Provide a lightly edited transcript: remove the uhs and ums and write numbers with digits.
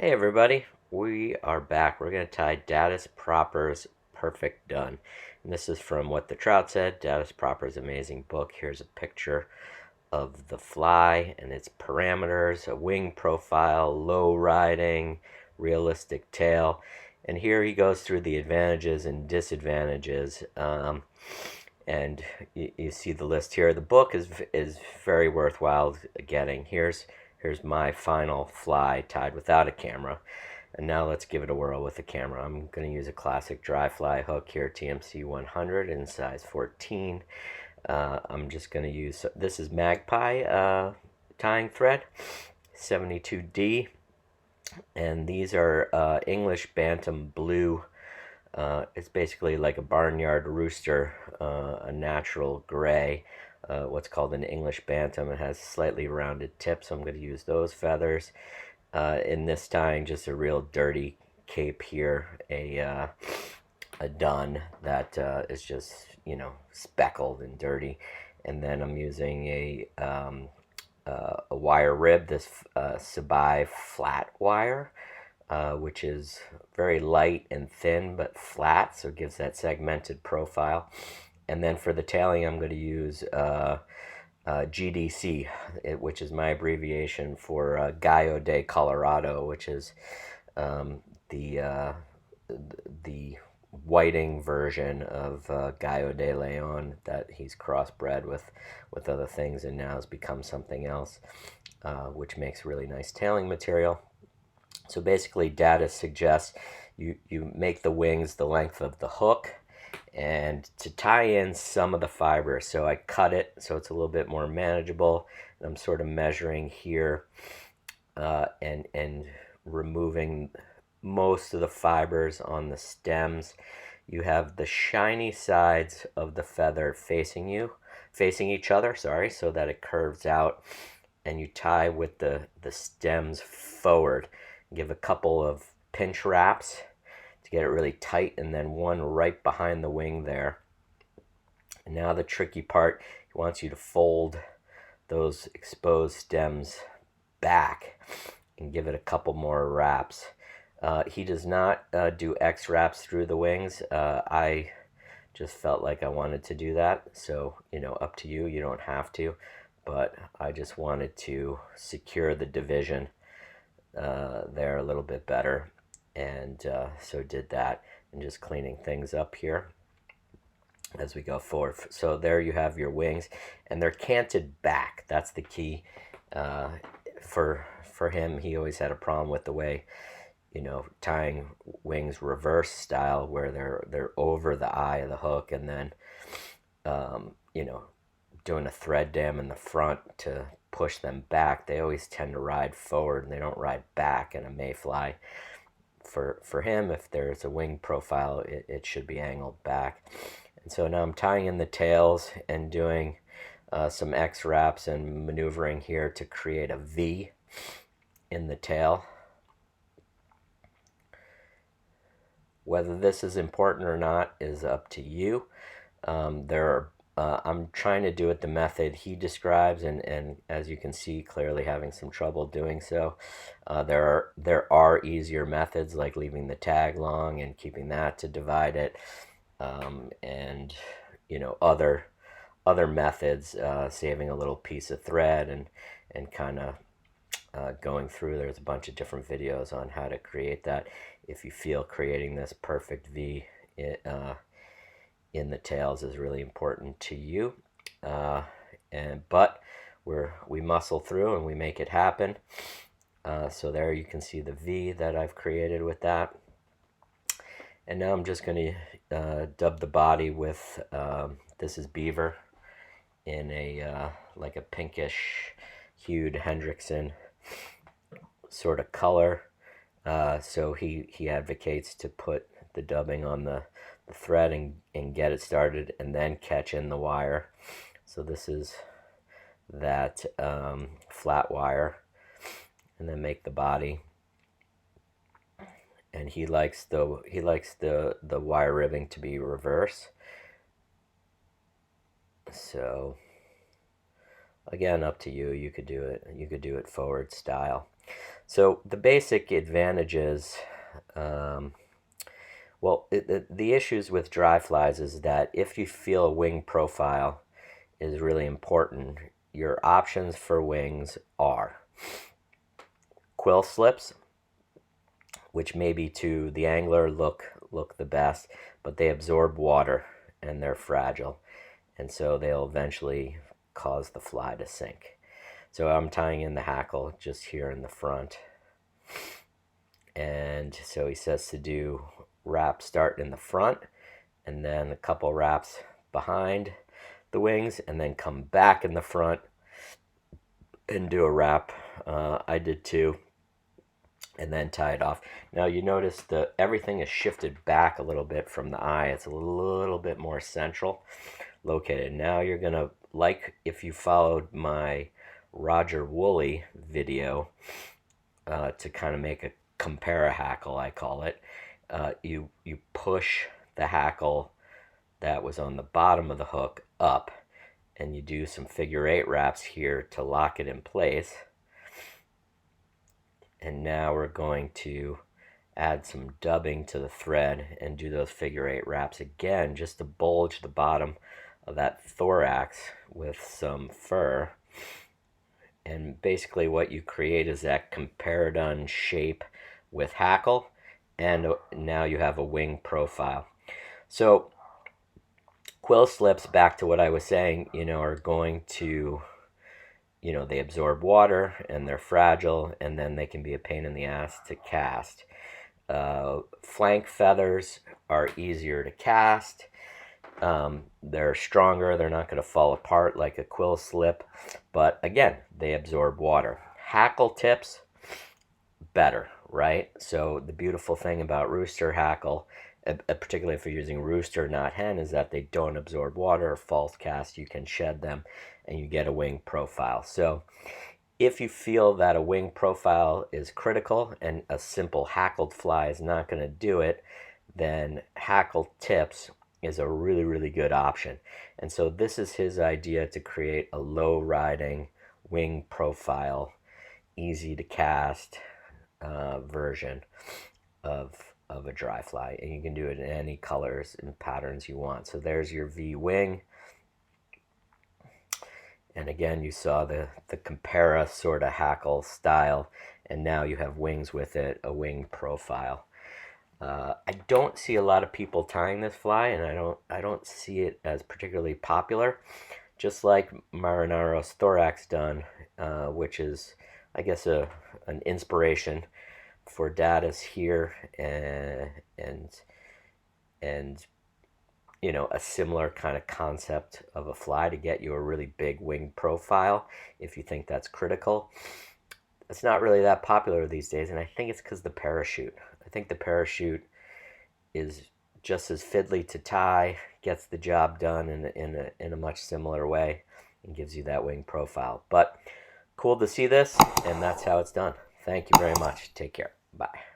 Hey everybody, we are back. We're going to tie Datus Proper's Perfect Done. And this is from What the Trout Said, Datus Proper's amazing book. Here's a picture of the fly and its parameters, a wing profile, low riding, realistic tail. And here he goes through the advantages and disadvantages. And you see the list here. The book is very worthwhile getting. Here's my final fly tied without a camera. And now let's give it a whirl with the camera. I'm going to use a classic dry fly hook here, TMC 100 in size 14. I'm just going to use, this is Magpie tying thread, 72D. And these are English Bantam Blue. It's basically like a barnyard rooster, a natural gray, what's called an English Bantam. It has slightly rounded tips, so I'm going to use those feathers. In this tying, just a real dirty cape here, a dun that is just, speckled and dirty. And then I'm using a wire rib, this Sabai flat wire, which is very light and thin but flat, so it gives that segmented profile. And then for the tailing, I'm going to use GDC, which is my abbreviation for Gallo de Colorado, which is the whiting version of Gallo de Leon that he's crossbred with other things and now has become something else, which makes really nice tailing material. So basically, data suggests you make the wings the length of the hook, and to tie in some of the fibers. So I cut it so it's a little bit more manageable. I'm sort of measuring here and removing most of the fibers on the stems. You have the shiny sides of the feather facing each other, so that it curves out, and you tie with the stems forward. Give a couple of pinch wraps to get it really tight, and then one right behind the wing there. And now the tricky part, he wants you to fold those exposed stems back and give it a couple more wraps. He does not do X wraps through the wings. I just felt like I wanted to do that, so up to you. You don't have to, but I just wanted to secure the division there a little bit better, and so did that, and just cleaning things up here as we go forward. So there you have your wings, and they're canted back. That's the key. For him, he always had a problem with the way tying wings reverse style, where they're over the eye of the hook, and then doing a thread dam in the front to push them back. They always tend to ride forward and they don't ride back in a mayfly. For him, if there's a wing profile, it should be angled back. And so now I'm tying in the tails and doing some X wraps and maneuvering here to create a V in the tail. Whether this is important or not is up to you. I'm trying to do it the method he describes, and as you can see, clearly having some trouble doing so. There are easier methods, like leaving the tag long and keeping that to divide it, and other methods, saving a little piece of thread and kind of going through. There's a bunch of different videos on how to create that if you feel creating this perfect V in the tails is really important to you. But we muscle through and we make it happen. So there you can see the V that I've created with that. And now I'm just going to dub the body with, this is beaver in a like a pinkish hued Hendrickson sort of color. So he advocates to put the dubbing on the thread and get it started, and then catch in the wire. So this is that flat wire, and then make the body. And he likes the wire ribbing to be reverse. So again, up to you. You could do it forward style. So the basic advantages, well, the issues with dry flies is that if you feel a wing profile is really important, your options for wings are quill slips, which maybe to the angler look the best, but they absorb water and they're fragile, and so they'll eventually cause the fly to sink. So I'm tying in the hackle just here in the front, and so he says to do wrap start in the front and then a couple wraps behind the wings and then come back in the front and do a wrap. I did two, and then tie it off. Now you notice that everything is shifted back a little bit from the eye. It's a little bit more central located. Now you're gonna, like if you followed my Roger Woolley video to kind of make a Compara Hackle, I call it, you push the hackle that was on the bottom of the hook up, and you do some figure eight wraps here to lock it in place. And now we're going to add some dubbing to the thread and do those figure eight wraps again, just to bulge the bottom of that thorax with some fur. And basically what you create is that comparadun shape with hackle, and now you have a wing profile. So quill slips, back to what I was saying, are going to, they absorb water and they're fragile, and then they can be a pain in the ass to cast. Flank feathers are easier to cast. They're stronger. They're not going to fall apart like a quill slip, but again, they absorb water. Hackle tips, better, right? So the beautiful thing about rooster hackle, particularly if you're using rooster, not hen, is that they don't absorb water or false cast. You can shed them and you get a wing profile. So if you feel that a wing profile is critical and a simple hackled fly is not going to do it, then hackle tips is a really, really good option. And so this is his idea to create a low riding wing profile, easy to cast version of a dry fly, and you can do it in any colors and patterns you want. So there's your V wing, and again you saw the Compara sort of hackle style, and now you have wings with it, a wing profile. I don't see a lot of people tying this fly, and I don't see it as particularly popular, just like Marinaro's Thorax done, which is, I guess, an inspiration for Datus here, and a similar kind of concept of a fly to get you a really big wing profile if you think that's critical. It's not really that popular these days, and I think it's because the parachute. I think the parachute is just as fiddly to tie, gets the job done in a much similar way, and gives you that wing profile. But cool to see this, and that's how it's done. Thank you very much. Take care. Bye.